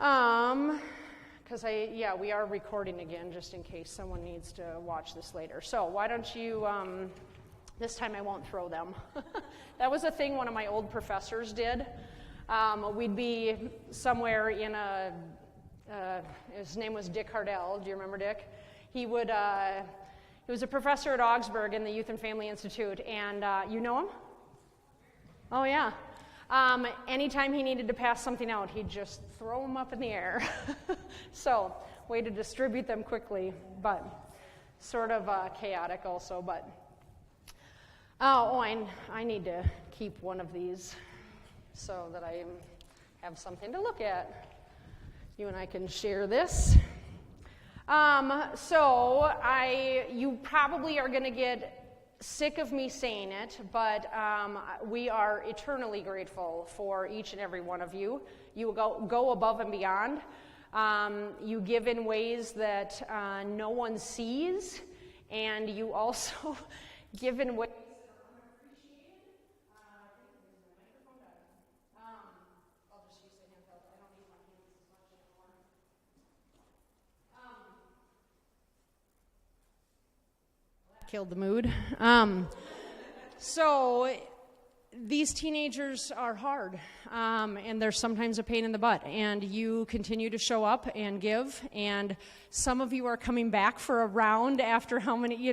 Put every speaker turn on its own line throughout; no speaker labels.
Because we are recording again, just in case someone needs to watch this later. So why don't you, this time I won't throw them. That was a thing one of my old professors did. We'd be somewhere in his name was Dick Hardell. Do you remember Dick? He was a professor at Augsburg in the Youth and Family Institute, and you know him? Oh, yeah. Anytime he needed to pass something out, he'd just throw them up in the air. So, way to distribute them quickly, but sort of chaotic also. But I need to keep one of these so that I have something to look at. You and I can share this. You probably are going to get sick of me saying it, but we are eternally grateful for each and every one of you. You go above and beyond. You give in ways that no one sees, and you also give in ways that are unappreciated. I'll just use the handheld. I don't need my hands as much anymore. Killed the mood. So these teenagers are hard, and they're sometimes a pain in the butt, and you continue to show up and give, and some of you are coming back for a round after how many,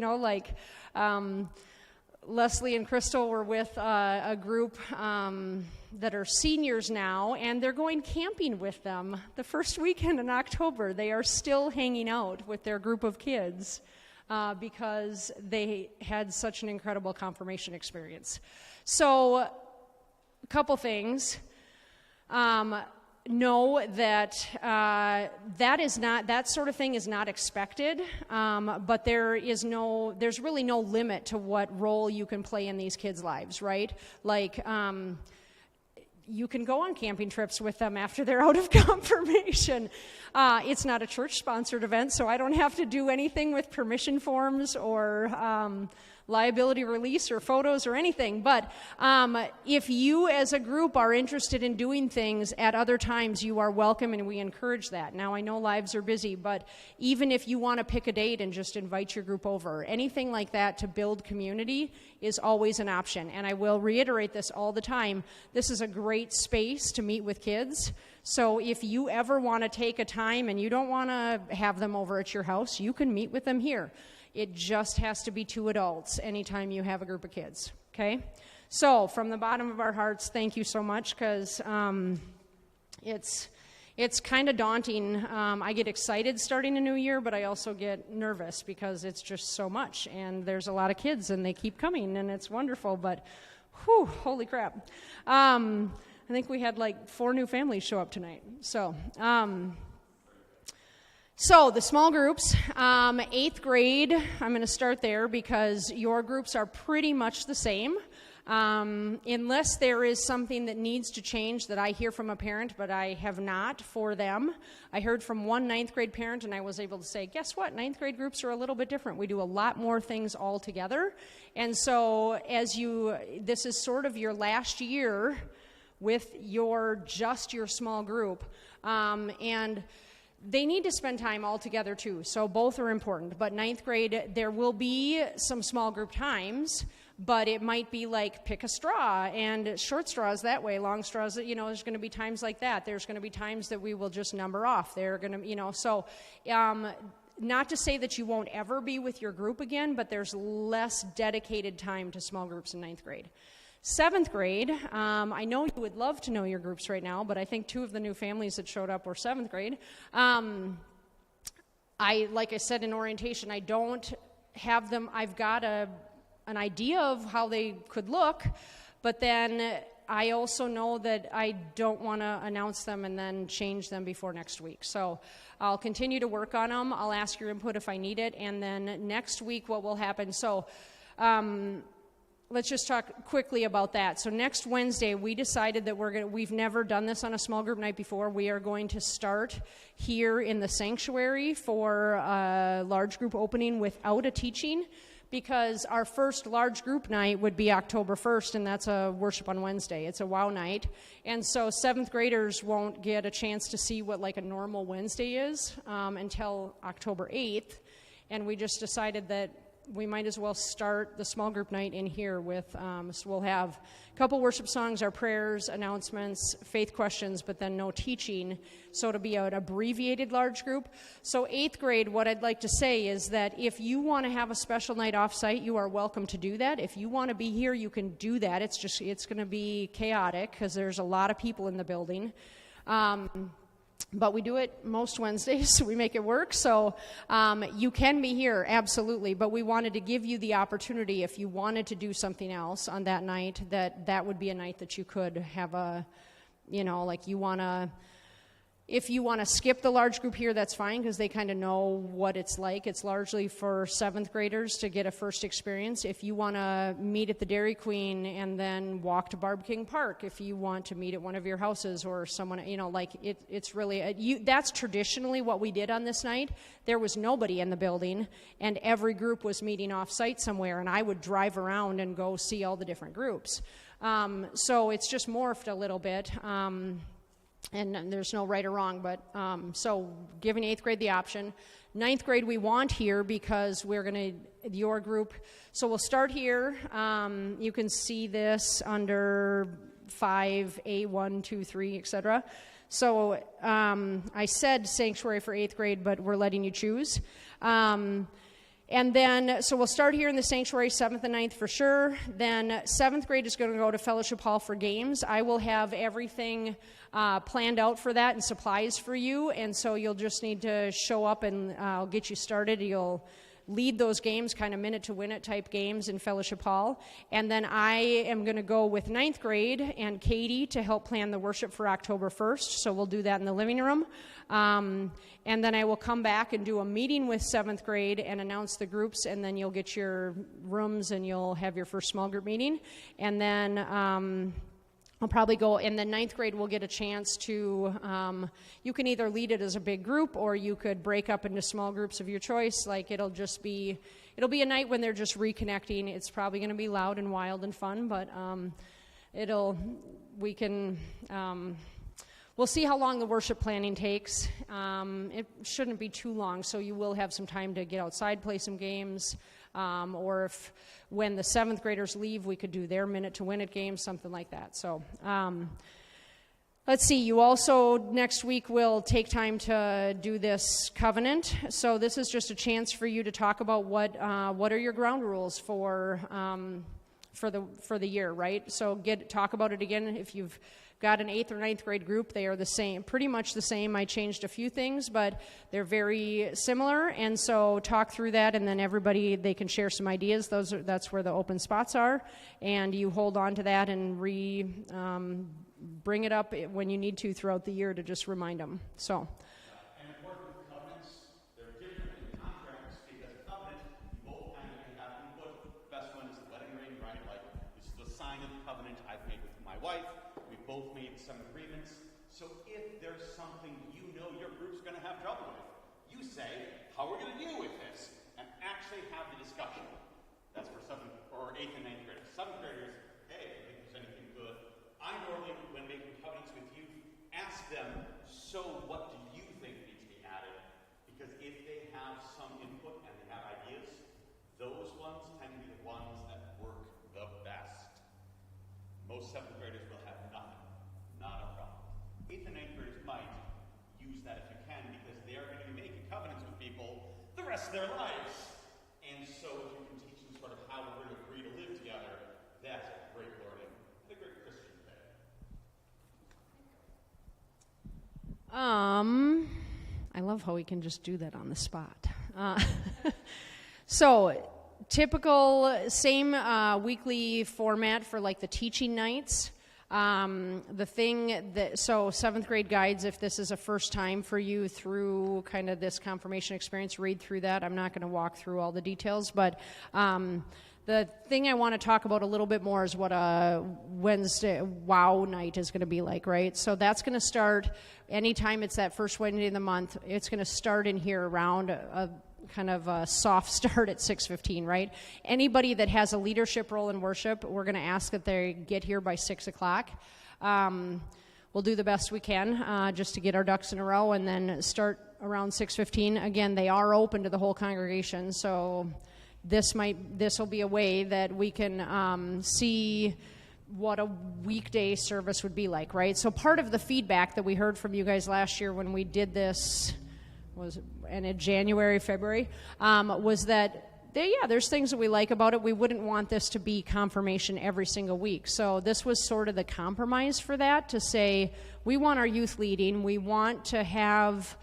Leslie and Crystal were with a group that are seniors now, and they're going camping with them the first weekend in October. They are still hanging out with their group of kids. Because they had such an incredible confirmation experience. So, a couple things. Know that that sort of thing is not expected, but there's really no limit to what role you can play in these kids' lives, right? Like, you can go on camping trips with them after they're out of confirmation. It's not a church-sponsored event, so I don't have to do anything with permission forms or liability release or photos or anything. But if you as a group are interested in doing things at other times, you are welcome, and we encourage that. Now, I know lives are busy, but even if you want to pick a date and just invite your group over, anything like that to build community is always an option. And I will reiterate this all the time. This is a great space to meet with kids. So if you ever want to take a time and you don't want to have them over at your house, you can meet with them here. It just has to be 2 adults anytime you have a group of kids, okay? So from the bottom of our hearts, thank you so much, because it's kind of daunting. I get excited starting a new year, but I also get nervous because it's just so much, and there's a lot of kids, and they keep coming, and it's wonderful, but whew, holy crap. I think we had 4 new families show up tonight. So the small groups, 8th grade, I'm going to start there because your groups are pretty much the same. Unless there is something that needs to change that I hear from a parent, but I have not for them. I heard from one 9th grade parent, and I was able to say, guess what? 9th grade groups are a little bit different. We do a lot more things all together. And so this is sort of your last year with your small group. And they need to spend time all together too, so both are important. But 9th grade, there will be some small group times, but it might be like pick a straw, and short straws that way, long straws, there's going to be times like that. There's going to be times that we will just number off. They're going to, not to say that you won't ever be with your group again, but there's less dedicated time to small groups in 9th grade. 7th grade, I know you would love to know your groups right now, but I think 2 of the new families that showed up were 7th grade. Like I said in orientation, I don't have them. I've got an idea of how they could look, but then I also know that I don't want to announce them and then change them before next week. So I'll continue to work on them. I'll ask your input if I need it, and then next week what will happen. So let's just talk quickly about that. So next Wednesday, we decided that we've never done this on a small group night before. We are going to start here in the sanctuary for a large group opening without a teaching, because our first large group night would be October 1st, and that's a worship on Wednesday. It's a WOW night. And so 7th graders won't get a chance to see what like a normal Wednesday is until October 8th. And we just decided that we might as well start the small group night in here with, so we'll have a couple worship songs, our prayers, announcements, faith questions, but then no teaching. So it'll be an abbreviated large group. So 8th grade, what I'd like to say is that if you want to have a special night off-site, you are welcome to do that. If you want to be here, you can do that. It's going to be chaotic because there's a lot of people in the building. But we do it most Wednesdays, so we make it work. So you can be here, absolutely. But we wanted to give you the opportunity, if you wanted to do something else on that night, that would be a night that you could have a, like if you want to skip the large group here, that's fine, because they kind of know what it's like. It's largely for 7th graders to get a first experience. If you want to meet at the Dairy Queen and then walk to Barb King Park, if you want to meet at one of your houses or someone, it's really, that's traditionally what we did on this night. There was nobody in the building, and every group was meeting off-site somewhere, and I would drive around and go see all the different groups. So it's just morphed a little bit. And there's no right or wrong, but so giving 8th grade the option. 9th grade we want here because we're going to, your group, so we'll start here. You can see this under 5A1, 2, 3, etc. So I said sanctuary for 8th grade, but we're letting you choose. And then, so we'll start here in the sanctuary, 7th and 9th for sure. Then 7th grade is going to go to Fellowship Hall for games. I will have everything planned out for that and supplies for you. And so you'll just need to show up and I'll get you started. You'll lead those games, kind of minute to win it type games in Fellowship Hall. And then I am going to go with 9th grade and Katie to help plan the worship for October 1st. So we'll do that in the living room. And then I will come back and do a meeting with 7th grade and announce the groups, and then you'll get your rooms and you'll have your first small group meeting. And then I'll probably go, and then 9th grade will get a chance to, you can either lead it as a big group or you could break up into small groups of your choice. Like it'll be a night when they're just reconnecting. It's probably going to be loud and wild and fun, but we'll see how long the worship planning takes. It shouldn't be too long, so you will have some time to get outside, play some games, or if when the 7th graders leave, we could do their minute to win it games, something like that. So let's see, you also next week will take time to do this covenant. So this is just a chance for you to talk about what are your ground rules for the year, right? So talk about it again. If you've got an 8th or 9th grade group, they are the same, pretty much the same. I changed a few things, but they're very similar. And so talk through that, and then everybody, they can share some ideas. That's where the open spots are. And you hold on to that and bring it up when you need to throughout the year to just remind them. So.
And important with covenants, they're different in contracts because covenant, you both kind of have input. The best one is the wedding ring, right? Like, this is the sign of the covenant I've made with my wife. We've both made some agreements. So if there's something you know your group's going to have trouble with, you say, how are we going to deal with this? And actually have the discussion. That's for 7th or 8th and 9th graders. 7th graders, hey, if there's anything good. I normally, when making covenants with you, ask them, so what do you think needs to be added? Because if they have some input and they have ideas, those ones tend to be the ones that work the best. Most 7th graders will have nothing. Not a problem. 8th and 9th graders might use that if you can, because they are going to be making covenants with people the rest of their lives. And so if you can teach them sort of how we're going to agree to live together, that's great learning and a great Christian thing.
I love how we can just do that on the spot. So typical same weekly format for like the teaching nights. The thing that, so 7th grade guides, if this is a first time for you through kind of this confirmation experience, read through that. I'm not going to walk through all the details, but the thing I want to talk about a little bit more is what a Wednesday WOW night is going to be like, right? So that's going to start anytime it's that first Wednesday of the month. It's going to start in here around kind of a soft start at 6:15, right? Anybody that has a leadership role in worship, we're going to ask that they get here by 6 o'clock. We'll do the best we can just to get our ducks in a row and then start around 6:15. Again, they are open to the whole congregation, so this will be a way that we can see what a weekday service would be like, right? So part of the feedback that we heard from you guys last year when we did this in January, February, was that there's things that we like about it. We wouldn't want this to be confirmation every single week. So this was sort of the compromise for that, to say we want our youth leading. We want to have,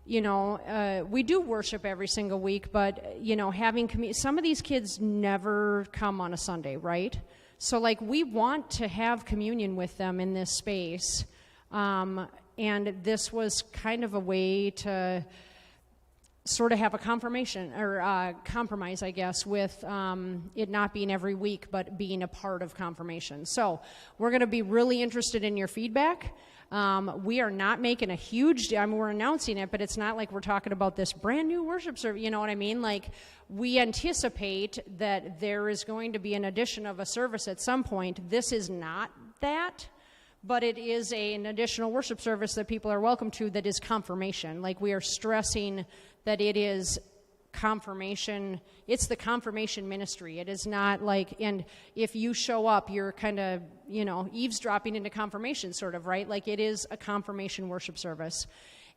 we do worship every single week, but, having some of these kids never come on a Sunday, right? So, we want to have communion with them in this space. And this was kind of a way to sort of have a confirmation or compromise, I guess, with it not being every week, but being a part of confirmation. So we're going to be really interested in your feedback. We are not making a huge, we're announcing it, but it's not like we're talking about this brand new worship service, you know what I mean? We anticipate that there is going to be an addition of a service at some point. This is not that, but it is an additional worship service that people are welcome to that is confirmation. We are stressing that it is confirmation. It's the confirmation ministry. It is not and if you show up, you're kind of, eavesdropping into confirmation, sort of, right? It is a confirmation worship service.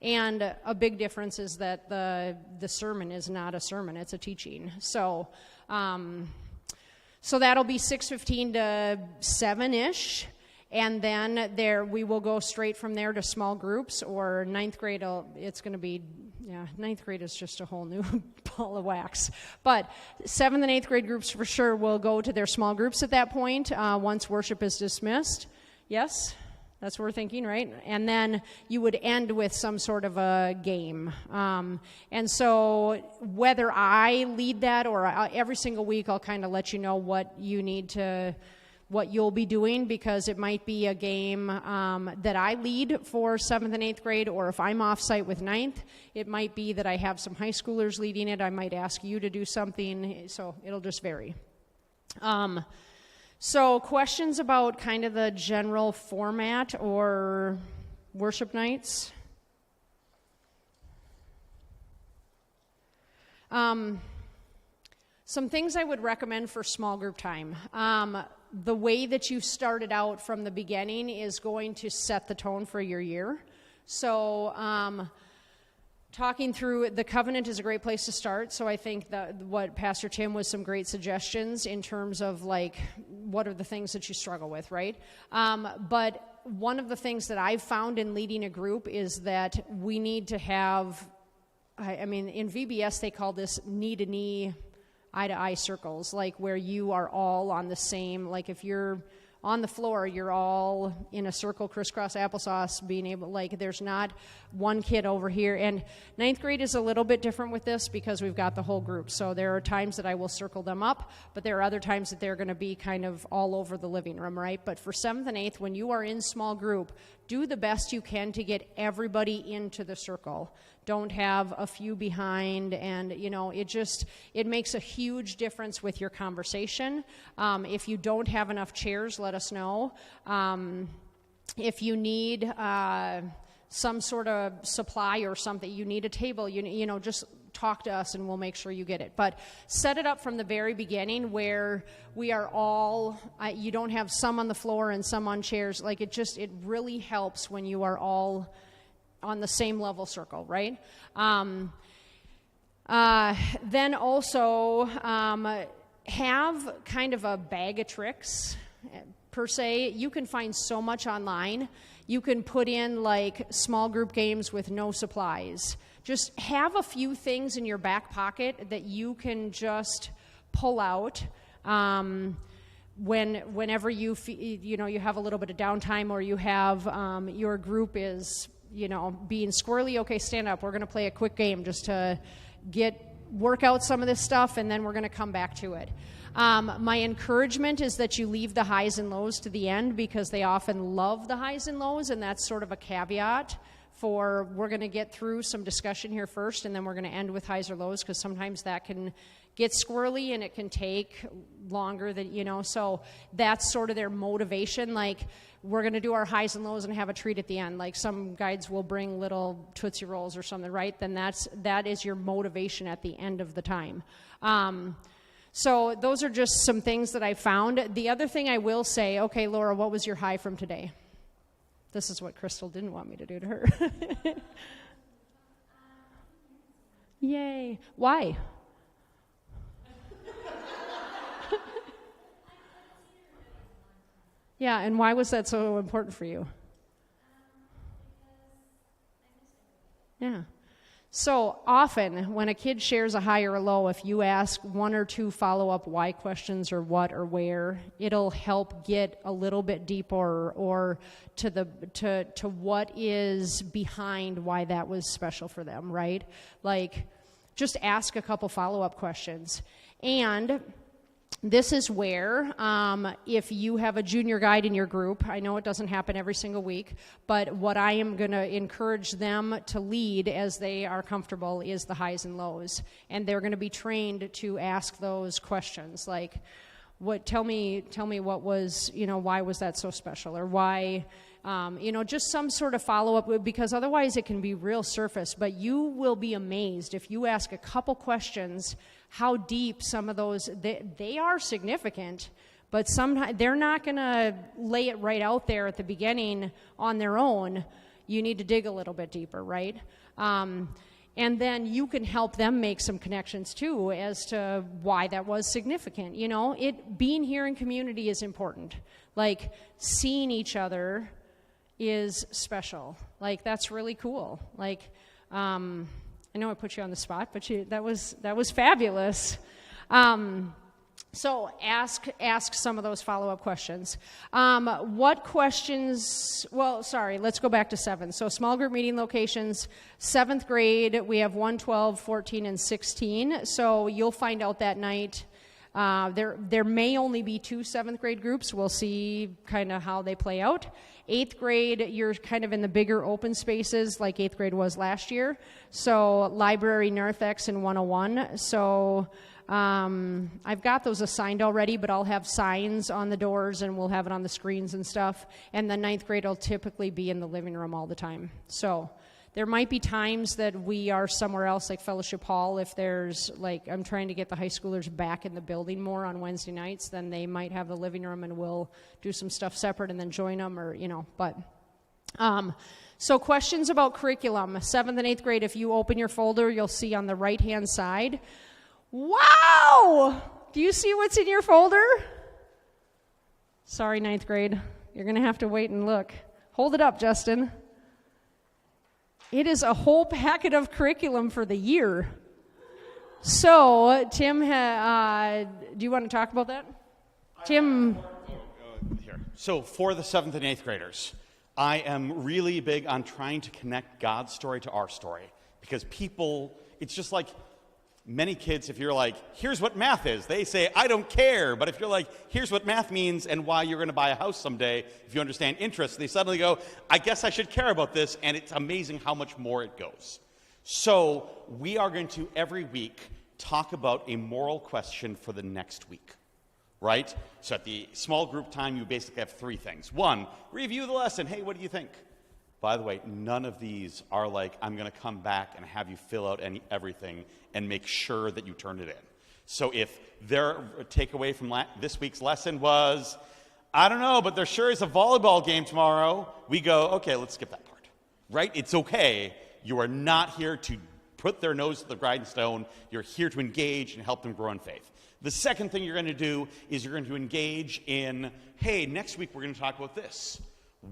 And a big difference is that the sermon is not a sermon, it's a teaching. So that'll be 6:15 to 7-ish. And then we will go straight from there to small groups, or ninth grade, ninth grade is just a whole new ball of wax. But 7th and 8th grade groups for sure will go to their small groups at that point, once worship is dismissed. Yes? That's what we're thinking, right? And then you would end with some sort of a game. And so whether I lead that or every single week, I'll kind of let you know what you'll be doing, because it might be a game that I lead for 7th and 8th grade, or if I'm off site with 9th, it might be that I have some high schoolers leading it. I might ask you to do something, so it'll just vary. So questions about kind of the general format or worship nights? Some things I would recommend for small group time. The way that you started out from the beginning is going to set the tone for your year. So talking through the covenant is a great place to start. So I think that what Pastor Tim was some great suggestions in terms of what are the things that you struggle with, right? But one of the things that I've found in leading a group is that we need to have, in VBS they call this knee-to-knee, eye-to-eye circles, where you are all on the same, if you're on the floor, you're all in a circle, crisscross applesauce, being able, there's not one kid over here. And 9th grade is a little bit different with this because we've got the whole group. So there are times that I will circle them up, but there are other times that they're going to be kind of all over the living room, right? But for 7th and 8th, when you are in small group, do the best you can to get everybody into the circle. Don't have a few behind, and it makes a huge difference with your conversation. If you don't have enough chairs, let us know. If you need some sort of supply or something, you need a table, just talk to us and we'll make sure you get it. But set it up from the very beginning where we are all, you don't have some on the floor and some on chairs. It really helps when you are all on the same level circle, right? Then also have kind of a bag of tricks, per se. You can find so much online. You can put in small group games with no supplies. Just have a few things in your back pocket that you can just pull out whenever you have a little bit of downtime, or you have your group is being squirrely. Okay, stand up. We're going to play a quick game just to work out some of this stuff, and then we're going to come back to it. My encouragement is that you leave the highs and lows to the end, because they often love the highs and lows, and that's sort of a caveat we're going to get through some discussion here first, and then we're going to end with highs or lows, because sometimes that can get squirrely and it can take longer than, so that's sort of their motivation. Like, we're going to do our highs and lows and have a treat at the end. Like, some guides will bring little Tootsie Rolls or something, right? Then that is your motivation at the end of the time. So those are just some things that I found. The other thing I will say, okay, Laura, what was your high from today? This is what Crystal didn't want me to do to her. Yay. Why? Yeah, and why was that so important for you? Yeah. So often, when a kid shares a high or a low, if you ask one or two follow-up why questions, or what or where, it'll help get a little bit deeper, or to what is behind why that was special for them, right? Like, just ask a couple follow-up questions. And this is where, if you have a junior guide in your group, I know it doesn't happen every single week, but what I am going to encourage them to lead as they are comfortable is the highs and lows. And they're going to be trained to ask those questions, like, tell me what was, why was that so special? Or why, just some sort of follow-up, because otherwise it can be real surface. But you will be amazed if you ask a couple questions how deep some of those, they are significant, but sometimes they're not going to lay it right out there at the beginning on their own. You need to dig a little bit deeper, right? And then you can help them make some connections too as to why that was significant. Being here in community is important. Like, seeing each other is special. Like, that's really cool. Like, I know I put you on the spot, but that was fabulous. So ask some of those follow-up questions. What questions? Well, sorry, let's go back to 7. So small group meeting locations, 7th grade, we have 1, 12, 14, and 16. So you'll find out that night. There may only be 2 7th grade groups. We'll see kind of how they play out. 8th grade, you're kind of in the bigger open spaces like 8th grade was last year. So library, narthex, and 101. So I've got those assigned already, but I'll have signs on the doors and we'll have it on the screens and stuff. And the 9th grade will typically be in the living room all the time. So there might be times that we are somewhere else, like Fellowship Hall. If there's, like, I'm trying to get the high schoolers back in the building more on Wednesday nights, then they might have the living room and we'll do some stuff separate and then join them, or, but. So questions about curriculum. 7th and 8th grade, if you open your folder, you'll see on the right-hand side. Wow! Do you see what's in your folder? Sorry, 9th grade. You're going to have to wait and look. Hold it up, Justin. It is a whole packet of curriculum for the year. So, Tim, do you want to talk about that? Tim?
Here. So, for the 7th and 8th graders, I am really big on trying to connect God's story to our story. Because it's just like many kids, if you're like, here's what math is, they say, I don't care. But if you're like, here's what math means and why you're going to buy a house someday, if you understand interest, they suddenly go, I guess I should care about this, and it's amazing how much more it goes. So we are going to, every week, talk about a moral question for the next week, right? So at the small group time, you basically have 3 things. 1, review the lesson. Hey, what do you think? By the way, none of these are like, I'm going to come back and have you fill out everything and make sure that you turn it in. So if their takeaway from this week's lesson was, I don't know, but there sure is a volleyball game tomorrow, we go, okay, let's skip that part, right? It's okay. You are not here to put their nose to the grindstone. You're here to engage and help them grow in faith. The second thing you're going to do is you're going to engage in, hey, next week we're going to talk about this.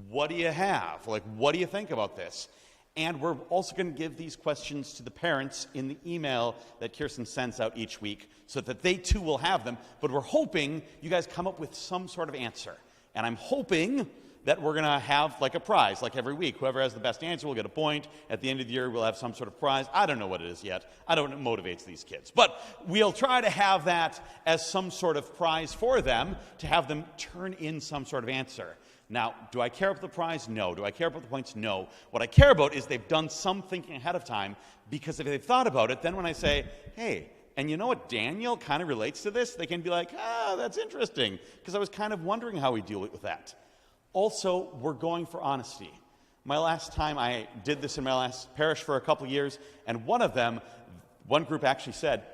What do you have? Like, what do you think about this? And we're also going to give these questions to the parents in the email that Kirsten sends out each week so that they too will have them. But we're hoping you guys come up with some sort of answer. And I'm hoping that we're going to have like a prize, like every week. Whoever has the best answer will get a point. At the end of the year, we'll have some sort of prize. I don't know what it is yet. I don't know what motivates these kids. But we'll try to have that as some sort of prize for them, to have them turn in some sort of answer. Now, do I care about the prize? No. Do I care about the points? No. What I care about is they've done some thinking ahead of time, because if they've thought about it, then when I say, hey, and you know what, Daniel kind of relates to this, they can be like, that's interesting, because I was kind of wondering how we deal with that. Also, we're going for honesty. My last time, I did this in my last parish for a couple years, and one group actually said,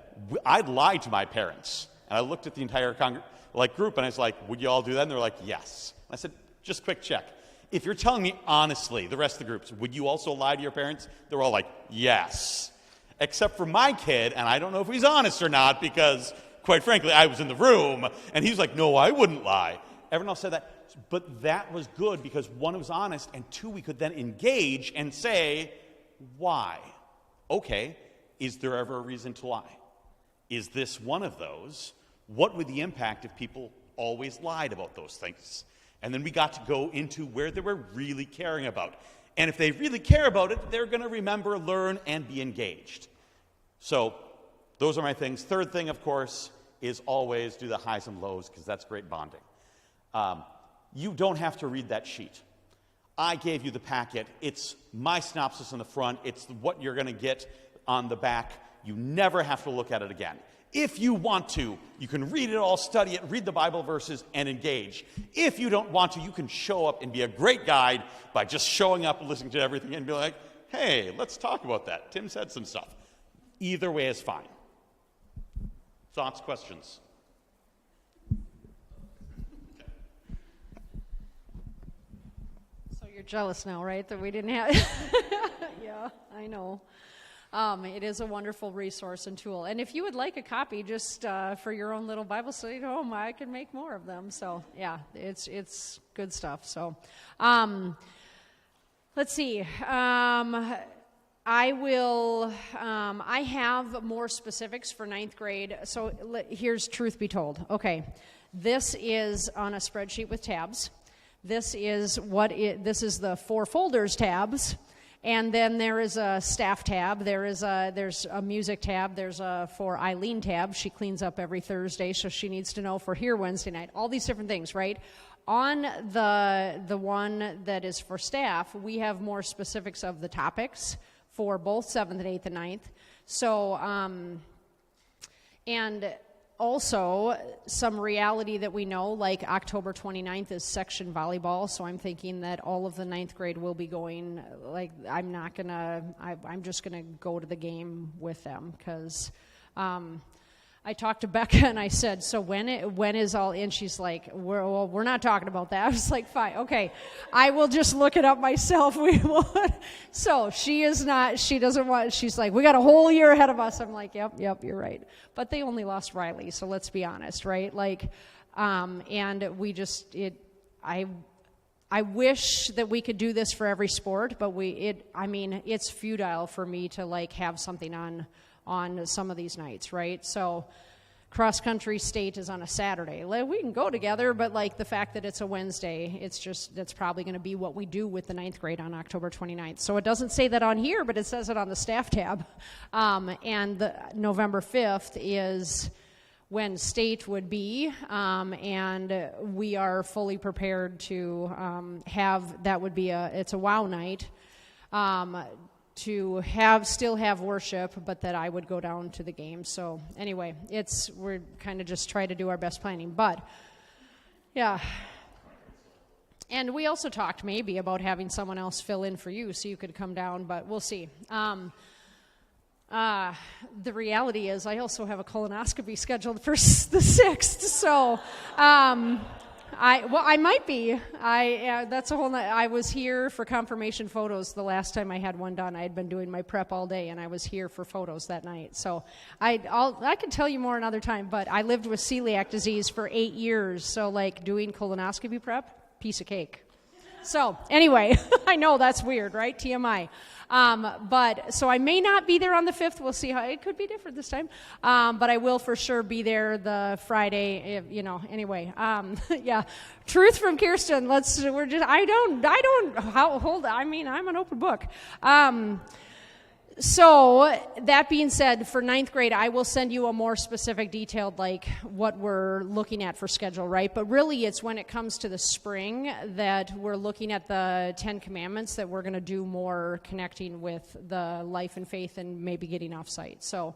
I'd lie to my parents. And I looked at the entire group, and I was like, would you all do that? And they were like, yes. And I said, just quick check. If you're telling me honestly, the rest of the groups, would you also lie to your parents? They were all like, yes. Except for my kid, and I don't know if he's honest or not, because, quite frankly, I was in the room, and he's like, no, I wouldn't lie. Everyone else said that. But that was good, because one, it was honest, and two, we could then engage and say, why? Okay, is there ever a reason to lie? Is this one of those? What would the impact if people always lied about those things? And then we got to go into where they were really caring about. And if they really care about it, they're going to remember, learn, and be engaged. So those are my things. Third thing, of course, is always do the highs and lows, because that's great bonding. You don't have to read that sheet. I gave you the packet. It's my synopsis on the front. It's what you're going to get on the back. You never have to look at it again. If you want to, you can read it all, study it, read the Bible verses, and engage. If you don't want to, you can show up and be a great guide by just showing up and listening to everything and be like, hey, let's talk about that. Tim said some stuff. Either way is fine. Thoughts, questions?
So you're jealous now, right, that we didn't have... Yeah, I know. It is a wonderful resource and tool. And if you would like a copy just for your own little Bible study at home, I can make more of them. So, yeah, it's good stuff. So, let's see. I have more specifics for 9th grade. So here's truth be told. Okay, this is on a spreadsheet with tabs. This is the 4 folders tabs. And then there is a staff tab, there's a music tab, there's a for Eileen tab. She cleans up every Thursday, so she needs to know for here Wednesday night. All these different things, right? On the one that is for staff, we have more specifics of the topics for both 7th and 8th and 9th. So, and also some reality that we know, like October 29th is section volleyball, so I'm thinking that all of the 9th grade will be going, like, I'm just gonna go to the game with them, because I talked to Becca and I said, so when is all in? She's like, we're not talking about that. I was like, fine, okay, I will just look it up myself. We will. So she's like, we got a whole year ahead of us. I'm like, yep, you're right. But they only lost Riley, so let's be honest, right? Like, and I wish that we could do this for every sport, but it's futile for me to like have something on some of these nights, right? So cross country state is on a Saturday. We can go together, but like the fact that it's a Wednesday, that's probably going to be what we do with the 9th grade on October 29th. So it doesn't say that on here, but it says it on the staff tab. And the November 5th is when state would be, and we are fully prepared to have, that would be it's a WOW night, to still have worship, but that I would go down to the game. So anyway, we're kind of just try to do our best planning, but yeah. And we also talked maybe about having someone else fill in for you so you could come down, but we'll see. The reality is I also have a colonoscopy scheduled for the 6th, so I might be. That's a whole night. I was here for confirmation photos the last time I had one done. I had been doing my prep all day, and I was here for photos that night. So I can tell you more another time, but I lived with celiac disease for 8 years, so like doing colonoscopy prep, piece of cake. So anyway, I know that's weird, right? TMI. But so I may not be there on the 5th. We'll see how it could be different this time. But I will for sure be there the Friday, anyway. Yeah. Truth from Kirsten. I'm an open book. So that being said, for ninth grade, I will send you a more specific detailed, like what we're looking at for schedule, right? But really it's when it comes to the spring that we're looking at the 10 Commandments that we're going to do more connecting with the life and faith and maybe getting off site. So,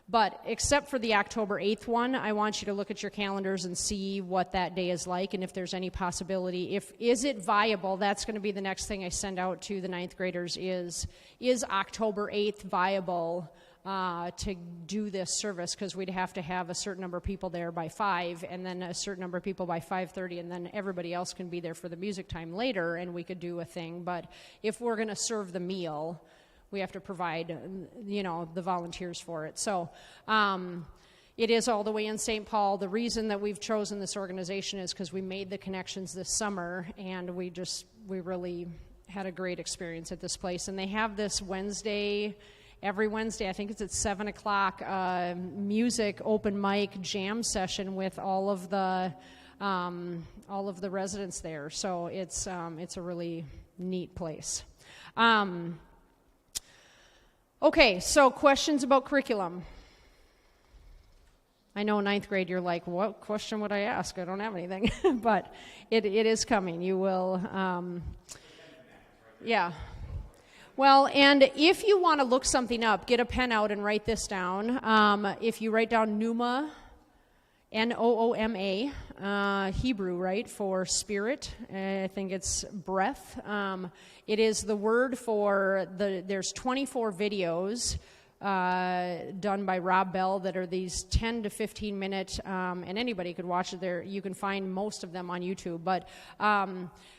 but except for the October 8th one, I want you to look at your calendars and see what that day is like and if there's any possibility. Is it viable? That's going to be the next thing I send out to the ninth graders is October 8th viable to do this service? Because we'd have to have a certain number of people there by 5 and then a certain number of people by 5:30 and then everybody else can be there for the music time later and we could do a thing. But if we're going to serve the meal, we have to provide, the volunteers for it. So it is all the way in St. Paul. The reason that we've chosen this organization is because we made the connections this summer, and we really had a great experience at this place. And they have this every Wednesday, I think it's at 7 o'clock, music open mic jam session with all of the residents there. So it's a really neat place. Okay, so questions about curriculum. I know ninth grade you're like, what question would I ask? I don't have anything. But it is coming. You will, yeah. Well, and if you want to look something up, get a pen out and write this down. If you write down Nooma, Nooma, Hebrew, right, for spirit. I think it's breath. It is the word for there's 24 videos done by Rob Bell that are these 10 to 15 minute, and anybody could watch it there. You can find most of them on YouTube, but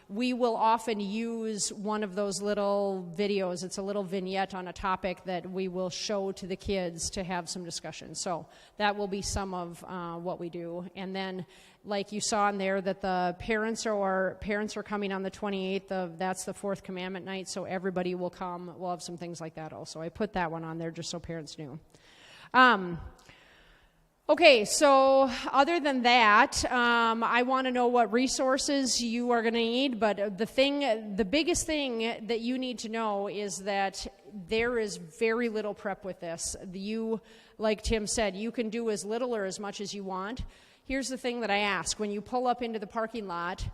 we will often use one of those little videos. It's a little vignette on a topic that we will show to the kids to have some discussion. So that will be some of what we do. And then, like you saw in there, that the parents are coming on the 28th that's the fourth commandment night, so everybody will come. We'll have some things like that also. I put that one on there just so parents knew. Okay, so other than that, I want to know what resources you are going to need, but the biggest thing that you need to know is that there is very little prep with this. Like Tim said, you can do as little or as much as you want. Here's the thing that I ask. When you pull up into the parking lot,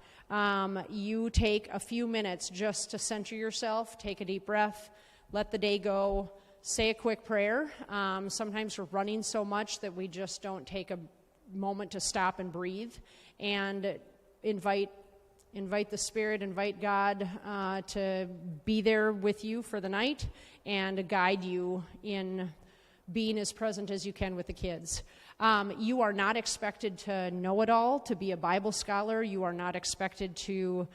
you take a few minutes just to center yourself, take a deep breath, let the day go, say a quick prayer. Sometimes we're running so much that we just don't take a moment to stop and breathe, and invite the Spirit, invite God to be there with you for the night and guide you in being as present as you can with the kids. You are not expected to know it all, to be a Bible scholar. You are not expected to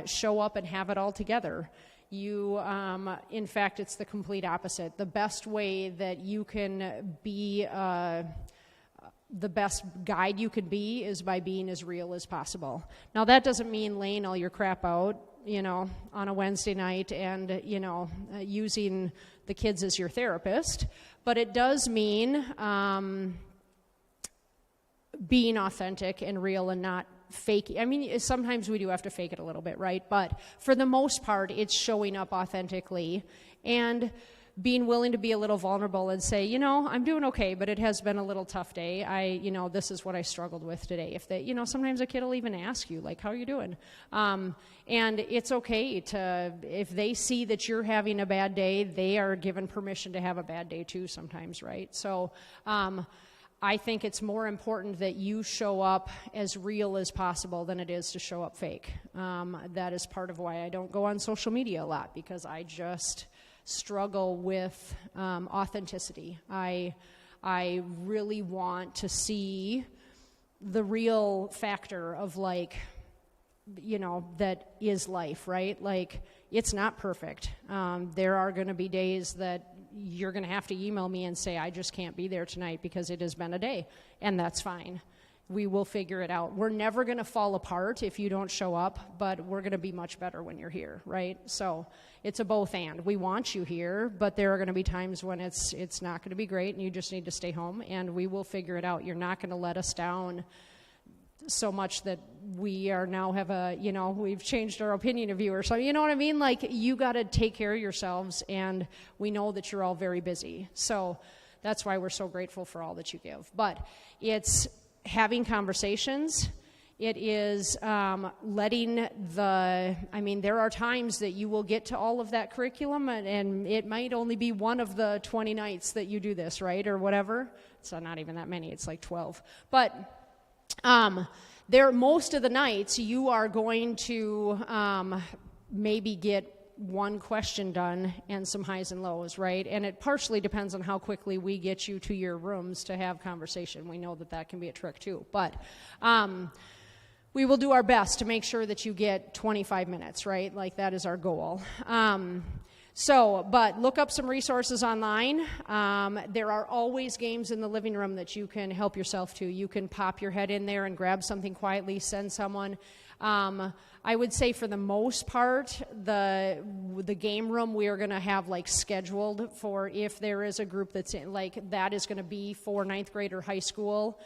show up and have it all together. In fact, it's the complete opposite. The best way that you can be the best guide you could be is by being as real as possible. Now, that doesn't mean laying all your crap out, on a Wednesday night and, using the kids as your therapist, but it does mean being authentic and real and not fake. I mean, sometimes we do have to fake it a little bit, right? But for the most part, it's showing up authentically and being willing to be a little vulnerable and say, I'm doing okay, but it has been a little tough day. This is what I struggled with today. If they, sometimes a kid will even ask you, like, how are you doing? And it's okay if they see that you're having a bad day, they are given permission to have a bad day too sometimes, right? So, I think it's more important that you show up as real as possible than it is to show up fake. That is part of why I don't go on social media a lot, because I just struggle with authenticity. I really want to see the real factor of, like, that is life, right? Like, it's not perfect. There are going to be days that you're going to have to email me and say, I just can't be there tonight because it has been a day, and that's fine. We will figure it out. We're never going to fall apart if you don't show up, but we're going to be much better when you're here, right? So it's a both and. We want you here, but there are going to be times when it's not going to be great and you just need to stay home, and we will figure it out. You're not going to let us down. so much that we are now have a, we've changed our opinion of you or so. You know what I mean? Like, you got to take care of yourselves, and we know that you're all very busy. So that's why we're so grateful for all that you give. But it's having conversations. It is letting there are times that you will get to all of that curriculum, and it might only be one of the 20 nights that you do this, right, or whatever. It's not even that many. It's like 12. But most of the nights you are going to maybe get one question done and some highs and lows, right? And it partially depends on how quickly we get you to your rooms to have conversation. We know that can be a trick too. But we will do our best to make sure that you get 25 minutes, right? Like, that is our goal. But look up some resources online. There are always games in the living room that you can help yourself to. You can pop your head in there and grab something quietly, send someone. I would say for the most part, the game room we are going to have like scheduled for if there is a group that's in, like, that is going to be for 9th grade or high school.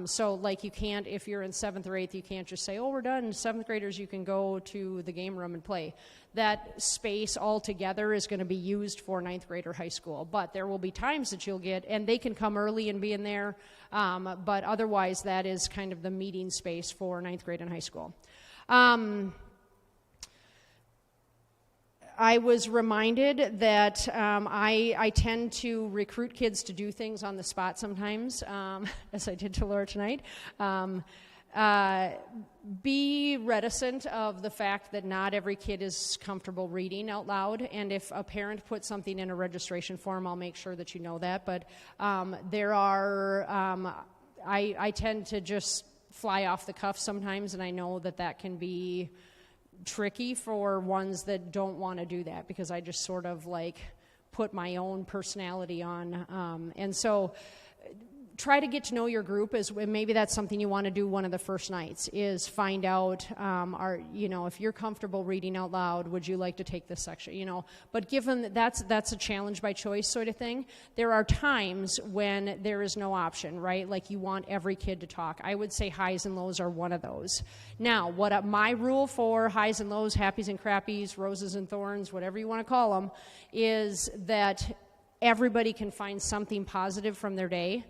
So like, you can't, if you're in 7th or 8th, you can't just say, oh, we're done. 7th graders, you can go to the game room and play. That space altogether is going to be used for 9th grade or high school. But there will be times that you'll get, and they can come early and be in there. But otherwise, that is kind of the meeting space for 9th grade and high school. I was reminded that I tend to recruit kids to do things on the spot sometimes, as I did to Laura tonight. Be reticent of the fact that not every kid is comfortable reading out loud, and if a parent puts something in a registration form, I'll make sure that you know that. But I tend to just fly off the cuff sometimes, and I know that can be tricky for ones that don't want to do that, because I just sort of like put my own personality on, and so try to get to know your group. Maybe that's something you want to do one of the first nights, is find out, if you're comfortable reading out loud, would you like to take this section, but given that's a challenge by choice sort of thing. There are times when there is no option, right? Like, you want every kid to talk. I would say highs and lows are one of those. Now, my rule for highs and lows, happies and crappies, roses and thorns, whatever you want to call them, is that everybody can find something positive from their day.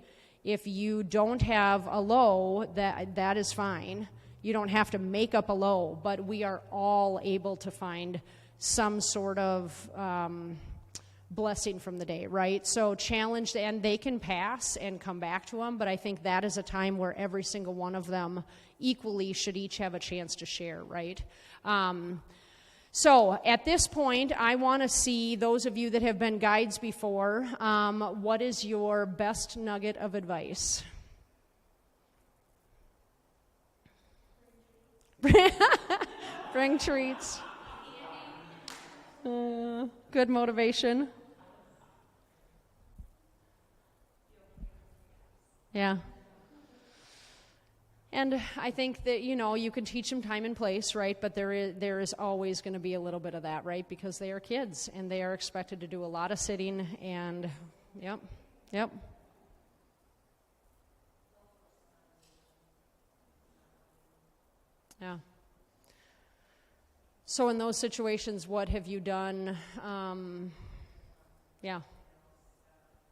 If you don't have a low, that is fine. You don't have to make up a low, but we are all able to find some sort of blessing from the day, right? So challenge, and they can pass and come back to them, but I think that is a time where every single one of them equally should each have a chance to share, right? So at this point, I want to see those of you that have been guides before, what is your best nugget of advice? Bring treats. Good motivation. Yeah. And I think that, you can teach them time and place, right? But there is always going to be a little bit of that, right? Because they are kids, and they are expected to do a lot of sitting, and yep. Yeah. So in those situations, what have you done?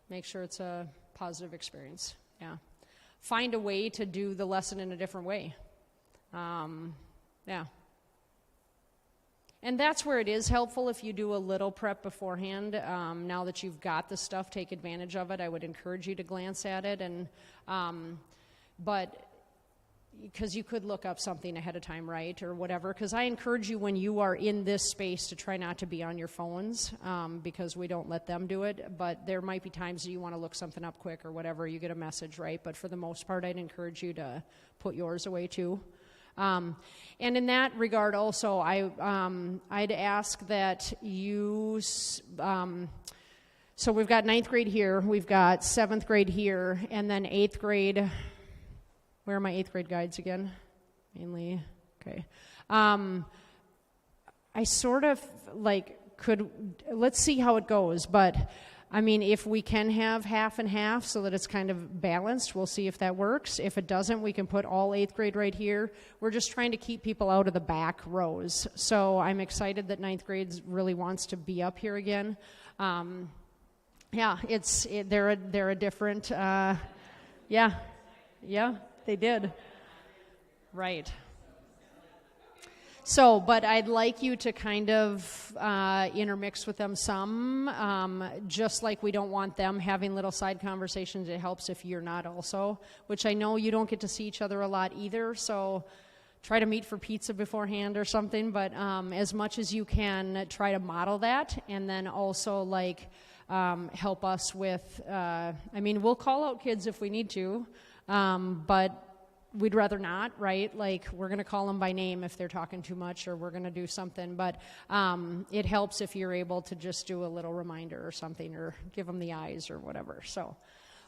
Make sure it's a positive experience. Yeah. Find a way to do the lesson in a different way. And that's where it is helpful if you do a little prep beforehand. Now that you've got the stuff, take advantage of it. I would encourage you to glance at it, but because you could look up something ahead of time, right, or whatever. Because I encourage you, when you are in this space, to try not to be on your phones, because we don't let them do it. But there might be times that you want to look something up quick or whatever. You get a message, right? But for the most part, I'd encourage you to put yours away too. And in that regard, also, I'd ask that you. So we've got 9th grade here, we've got 7th grade here, and then 8th grade. Where are my 8th grade guides again? Mainly, okay. I sort of let's see how it goes, but I mean, if we can have half and half so that it's kind of balanced, we'll see if that works. If it doesn't, we can put all 8th grade right here. We're just trying to keep people out of the back rows. So I'm excited that 9th grade really wants to be up here again. Yeah, they're a different, yeah, they did. Right. So, but I'd like you to kind of intermix with them some, just like we don't want them having little side conversations. It helps if you're not also, which I know you don't get to see each other a lot either, so try to meet for pizza beforehand or something, but as much as you can, try to model that, and then also like help us with, I mean, we'll call out kids if we need to, but we'd rather not, right? Like, we're going to call them by name if they're talking too much, or we're going to do something. But it helps if you're able to just do a little reminder or something, or give them the eyes or whatever. So,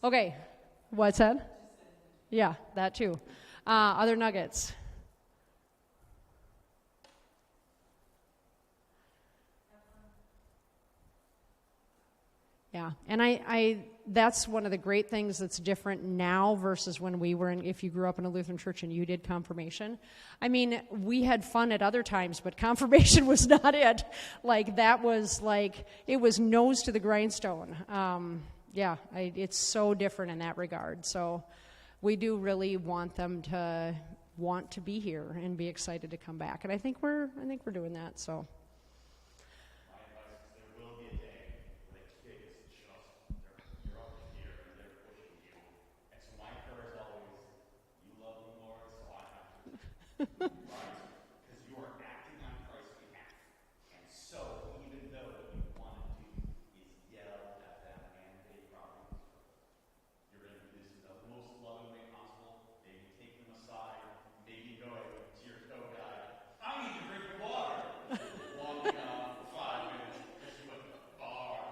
okay. What's that? Yeah, that too. Other nuggets? Yeah, and I that's one of the great things that's different now versus when we were in, if you grew up in a Lutheran church and you did confirmation. I mean, we had fun at other times, but confirmation was not it. Like, that was like, it was nose to the grindstone. Yeah, it's so different in that regard. So we do really want them to want to be here and be excited to come back. And I think we're doing that, so.
Because you are acting on Christ's behalf. And so, even though what you want to do is yell at them and they probably you're going to do this in the most loving way possible. Maybe take them aside. Maybe go to your tow guy. I need to drink water. Long enough for 5 minutes because you went to the bar.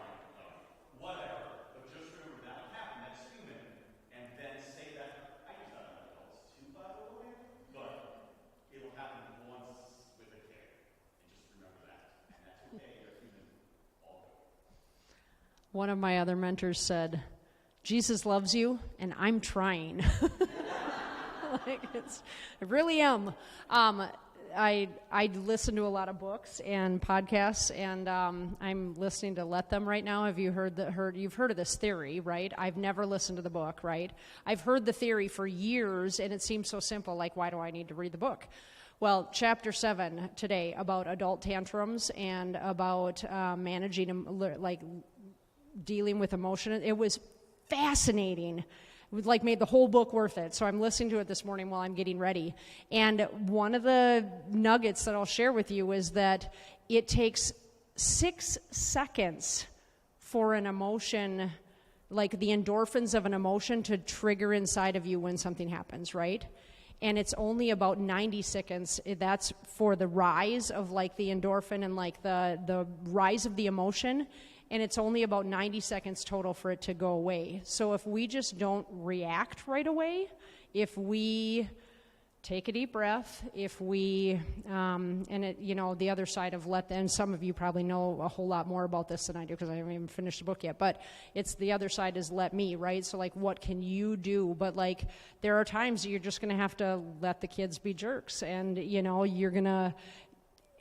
Whatever. But just remember that will happen. That's human. And then say that. I do that with adults too, by the way. But it'll happen once with a kid, and just remember that. And that's okay, they're human, all good.
One of my other mentors said, Jesus loves you, and I'm trying. Like, I really am. I listen to a lot of books and podcasts, and I'm listening to Let Them right now. Have you you've heard of this theory, right? I've never listened to the book, right? I've heard the theory for years, and it seems so simple, like, why do I need to read the book? Well, chapter 7 today about adult tantrums and about managing, like, dealing with emotion. It was fascinating. It like made the whole book worth it. So I'm listening to it this morning while I'm getting ready. And one of the nuggets that I'll share with you is that it takes 6 seconds for an emotion, like the endorphins of an emotion, to trigger inside of you when something happens, right? And it's only about 90 seconds. That's for the rise of like the endorphin and like the rise of the emotion. And it's only about 90 seconds total for it to go away. So if we just don't react right away, if we take a deep breath, if we, and it, you know, the other side of let them, some of you probably know a whole lot more about this than I do because I haven't even finished the book yet, but it's the other side is let me, right? So like, what can you do? But like, there are times you're just going to have to let the kids be jerks, and, you know, you're going to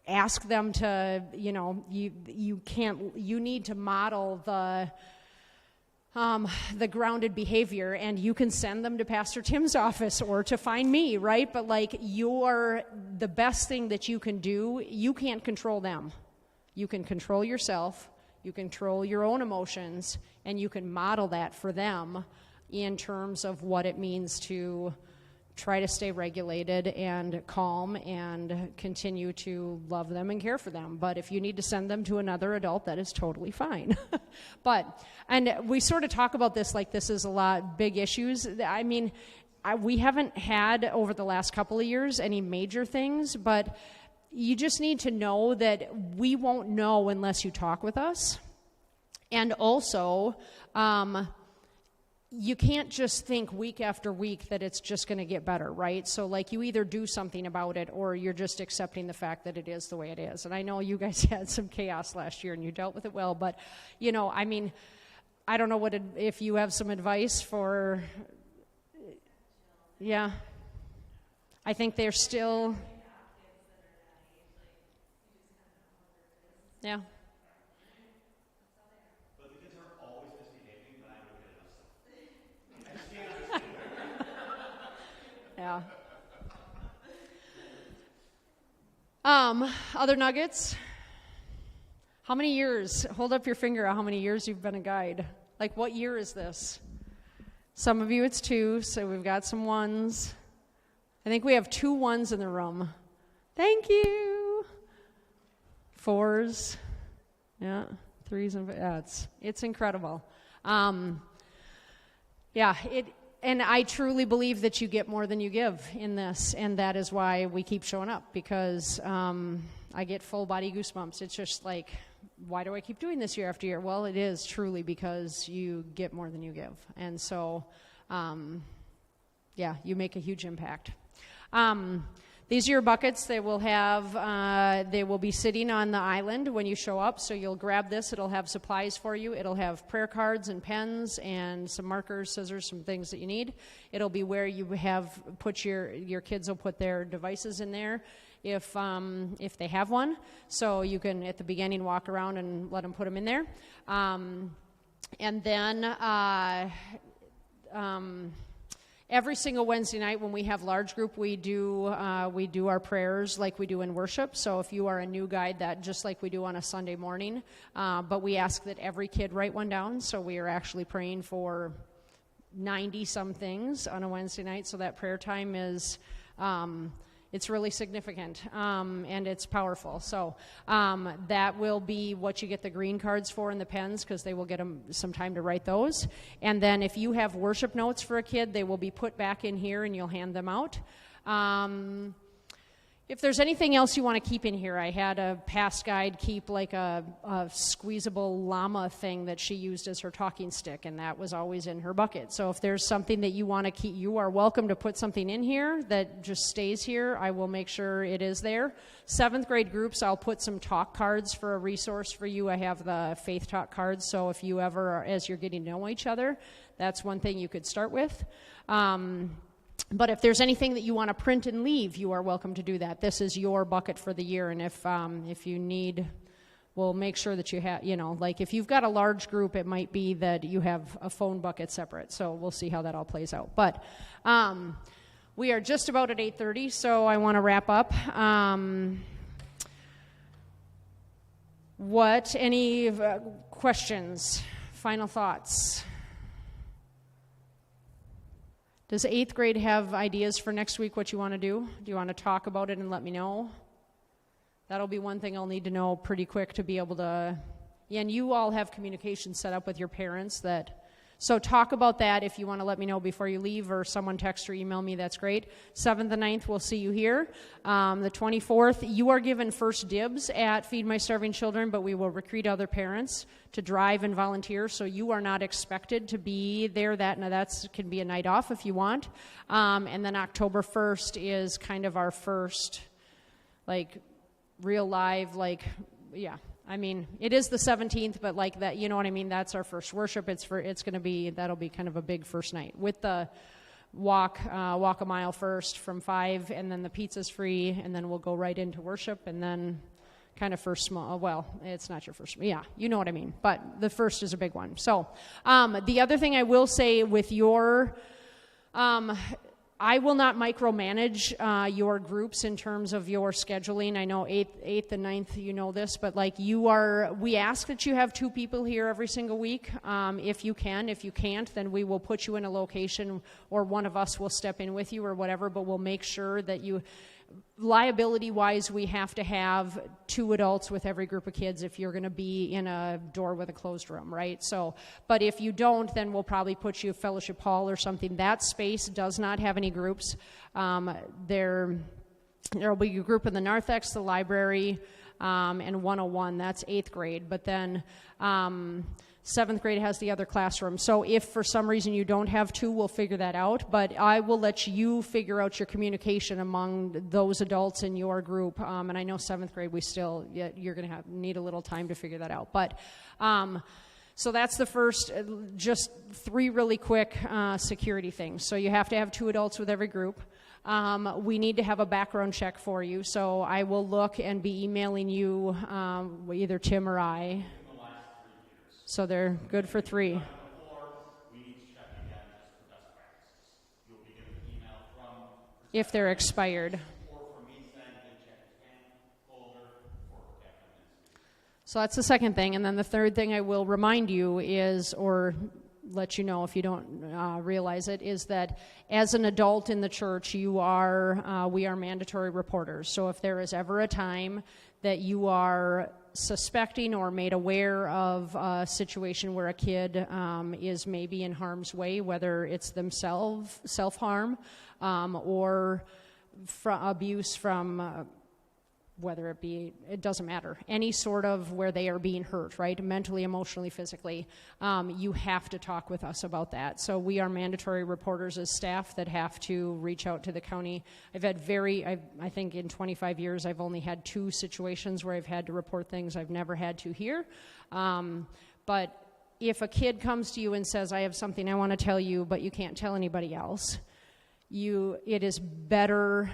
ask them to, you know, you need to model the grounded behavior, and you can send them to Pastor Tim's office or to find me, right? But like, the best thing that you can do, you can't control them. You can control yourself, you control your own emotions, and you can model that for them in terms of what it means to try to stay regulated and calm and continue to love them and care for them. But if you need to send them to another adult, that is totally fine. And we sort of talk about this like this is a lot big issues. I mean, we haven't had over the last couple of years any major things, but you just need to know that we won't know unless you talk with us. And also, you can't just think week after week that it's just going to get better, right? So like, you either do something about it or you're just accepting the fact that it is the way it is. And I know you guys had some chaos last year and you dealt with it well, but, you know, I mean, I don't know if you have some advice for, yeah. I think they're still, yeah.
But the kids are always misbehaving, but I don't get enough stuff.
Yeah. Other nuggets? How many years? Hold up your finger at how many years you've been a guide. Like, what year is this? Some of you it's 2, so we've got some 1s. I think we have 2 1s in the room. Thank you. 4s. Yeah, 3s and yeah, it's incredible. And I truly believe that you get more than you give in this, and that is why we keep showing up, because I get full body goosebumps. It's just like, why do I keep doing this year after year? Well, it is truly because you get more than you give. And so, you make a huge impact. These are your buckets. They will be sitting on the island when you show up. So you'll grab this. It'll have supplies for you. It'll have prayer cards and pens and some markers, scissors, some things that you need. It'll be where you have put your kids will put their devices in there if they have one. So you can at the beginning walk around and let them put them in there. And then. Every single Wednesday night when we have large group, we do our prayers like we do in worship. So if you are a new guide, that just like we do on a Sunday morning, but we ask that every kid write one down. So we are actually praying for 90-some things on a Wednesday night. So that prayer time is it's really significant, and it's powerful. So that will be what you get the green cards for and the pens, because they will get them some time to write those. And then if you have worship notes for a kid, they will be put back in here and you'll hand them out. If there's anything else you want to keep in here, I had a past guide keep like a squeezable llama thing that she used as her talking stick, and that was always in her bucket. So if there's something that you want to keep, you are welcome to put something in here that just stays here. I will make sure it is there. 7th grade groups, I'll put some talk cards for a resource for you. I have the faith talk cards, so if you ever, as you're getting to know each other, that's one thing you could start with. But if there's anything that you want to print and leave, you are welcome to do that. This is your bucket for the year, and if you need, we'll make sure that you have, like if you've got a large group, it might be that you have a phone bucket separate. So we'll see how that all plays out. But we are just about at 8:30, so I want to wrap up. Any questions, final thoughts? Does 8th grade have ideas for next week, what you want to do? Do you want to talk about it and let me know? That'll be one thing I'll need to know pretty quick to be able to... Yeah, and you all have communication set up with your parents So talk about that if you want to let me know before you leave, or someone text or email me, that's great. 7th and 9th, we'll see you here. The 24th, you are given first dibs at Feed My Starving Children, but we will recruit other parents to drive and volunteer, so you are not expected to be there. That can be a night off if you want. And then October 1st is kind of our first, real live, I mean, it is the 17th, but like that, you know what I mean? That's our first worship. That'll be kind of a big first night with the walk a mile first from 5, and then the pizza's free, and then we'll go right into worship, and then kind of first small, well, it's not your first, yeah, you know what I mean, but the first is a big one. So the other thing I will say with your, I will not micromanage your groups in terms of your scheduling. I know 8th and 9th, you know this, but we ask that you have 2 people here every single week, if you can. If you can't, then we will put you in a location, or one of us will step in with you or whatever, but we'll make sure that liability-wise, we have to have 2 adults with every group of kids if you're going to be in a door with a closed room, right? So, but if you don't, then we'll probably put you fellowship hall or something. That space does not have any groups. There will be a group in the narthex, the library, and 101. That's 8th grade. But then 7th grade has the other classroom. So if for some reason you don't have 2, we'll figure that out. But I will let you figure out your communication among those adults in your group. And I know 7th grade, you're going to need a little time to figure that out. But So that's the first, just 3 really quick security things. So you have to have 2 adults with every group. We need to have a background check for you. So I will look and be emailing you, either Tim or I. So they're good for 3. If they're expired. So that's the second thing. And then the third thing I will remind you is, or let you know if you don't realize it, is that as an adult in the church, we are mandatory reporters. So if there is ever a time that you are suspecting or made aware of a situation where a kid is maybe in harm's way, whether it's themselves, self-harm, or abuse from whether it doesn't matter, any sort of where they are being hurt, right, mentally, emotionally, physically, you have to talk with us about that. So we are mandatory reporters as staff that have to reach out to the county. I've had I think in 25 years, I've only had 2 situations where I've had to report things I've never had to here. But if a kid comes to you and says, I have something I want to tell you, but you can't tell anybody else, it is better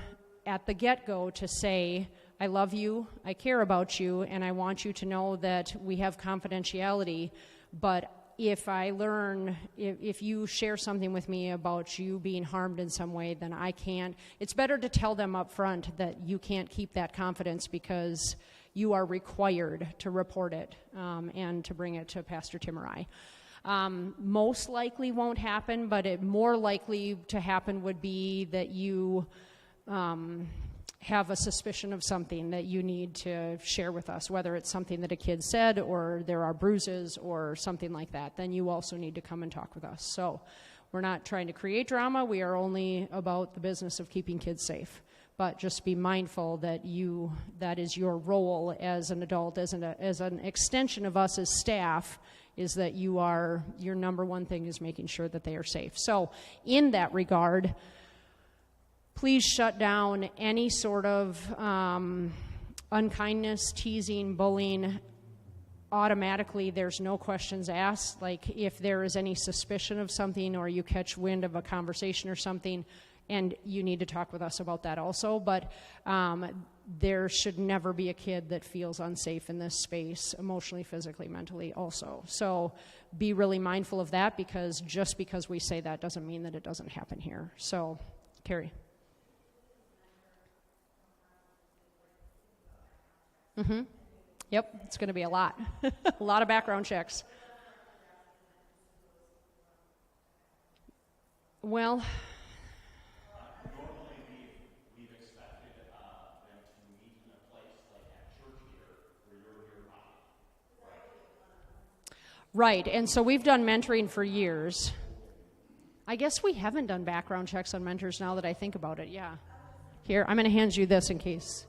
at the get-go to say, I love you, I care about you, and I want you to know that we have confidentiality, but if I learn, if you share something with me about you being harmed in some way, then I can't. It's better to tell them up front that you can't keep that confidence because you are required to report it and to bring it to Pastor Tim or I. Most likely won't happen, but more likely to happen would be that you have a suspicion of something that you need to share with us, whether it's something that a kid said or there are bruises or something like that, then you also need to come and talk with us. So we're not trying to create drama. We are only about the business of keeping kids safe. But just be mindful that that is your role as an adult, as an extension of us as staff, is that your number one thing is making sure that they are safe. So in that regard, please shut down any sort of unkindness, teasing, bullying. Automatically, there's no questions asked. Like if there is any suspicion of something or you catch wind of a conversation or something, and you need to talk with us about that also. But there should never be a kid that feels unsafe in this space, emotionally, physically, mentally also. So be really mindful of that, because just because we say that doesn't mean that it doesn't happen here. So, Carrie. Mm-hmm. Yep, it's going to be a lot. A lot of background checks. Well,
normally we've expected them to meet in a place like at church here where you're nearby.
Right, and so we've done mentoring for years. I guess we haven't done background checks on mentors now that I think about it, yeah. Here, I'm going to hand you this in case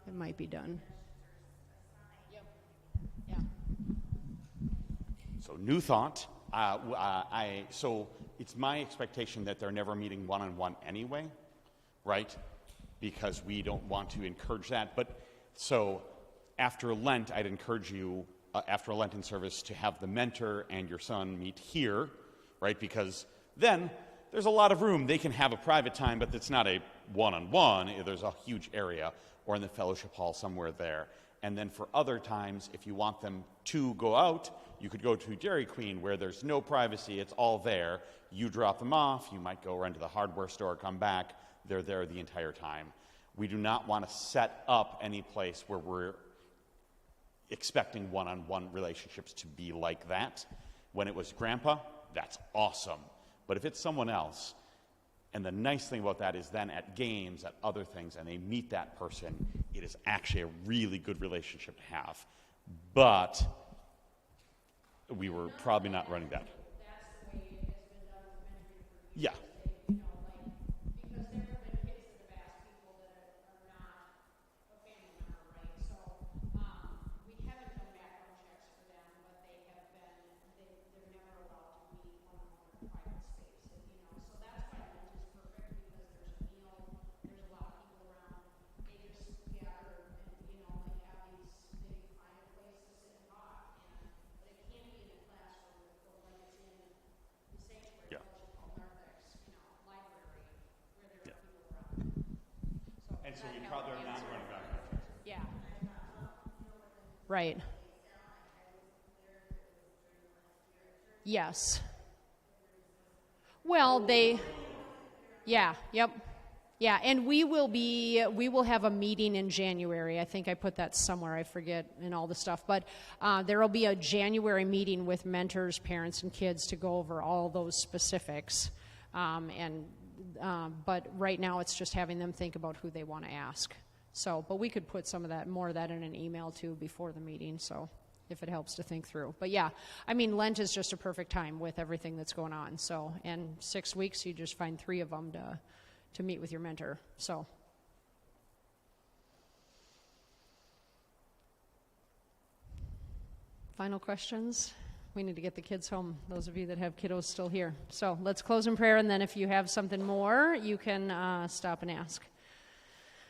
it might be done.
So new thought. So it's my expectation that they're never meeting one-on-one anyway, right? Because we don't want to encourage that. But so after Lent, I'd encourage you, after a Lenten service, to have the mentor and your son meet here, right? Because then there's a lot of room. They can have a private time, but it's not a one-on-one. There's a huge area, or in the fellowship hall somewhere there. And then for other times, if you want them to go out, you could go to Dairy Queen where there's no privacy. It's all there. You drop them off. You might go run to the hardware store, come back. They're there the entire time. We do not want to set up any place where we're expecting one-on-one relationships to be like that. When it was Grandpa, that's awesome. But if it's someone else, and the nice thing about that is then at games, at other things, and they meet that person, it is actually a really good relationship to have. But we were probably not running that.
That's the way it has been done with mentoring for years.
Yeah.
Because there have been kids that have asked people that are not a family member, right? So we haven't done background checks for them, but they're never allowed to meet one-on-one in a private space. So that's why Lent is perfect, because there's a meal, there's a lot of people around. They just gather and they have they find a place to sit and talk. But it can't be in a classroom.
so we probably are not running background checks.
Yeah. Right. Yes. Well, yeah, yep. Yeah, and we will have a meeting in January. I think I put that somewhere, I forget, in all the stuff. But there will be a January meeting with mentors, parents, and kids to go over all those specifics. But right now it's just having them think about who they want to ask. So, but we could put some of that, more of that in an email too before the meeting, so if it helps to think through. But yeah, I mean, Lent is just a perfect time with everything that's going on. So, and 6 weeks, you just find 3 of them to meet with your mentor. So, final questions? We need to get the kids home, those of you that have kiddos still here. So let's close in prayer, and then if you have something more, you can stop and ask.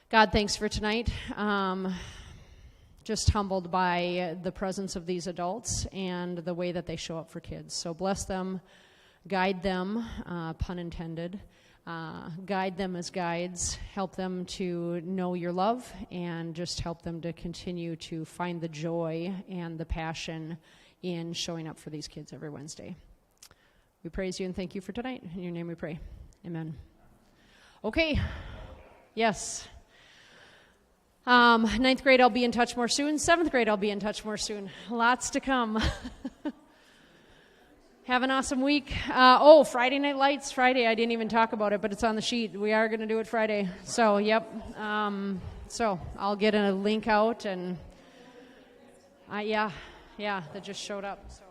God, thanks for tonight. Just humbled by the presence of these adults and the way that they show up for kids. So bless them, guide them, pun intended, guide them as guides, help them to know your love, and just help them to continue to find the joy and the passion in showing up for these kids every Wednesday. We praise you and thank you for tonight. In your name we pray. Amen. Okay. Yes. 9th grade, I'll be in touch more soon. 7th grade, I'll be in touch more soon. Lots to come. Have an awesome week. Friday Night Lights, Friday. I didn't even talk about it, but it's on the sheet. We are going to do it Friday. So, yep. So I'll get a link out, and yeah, that just showed up. So.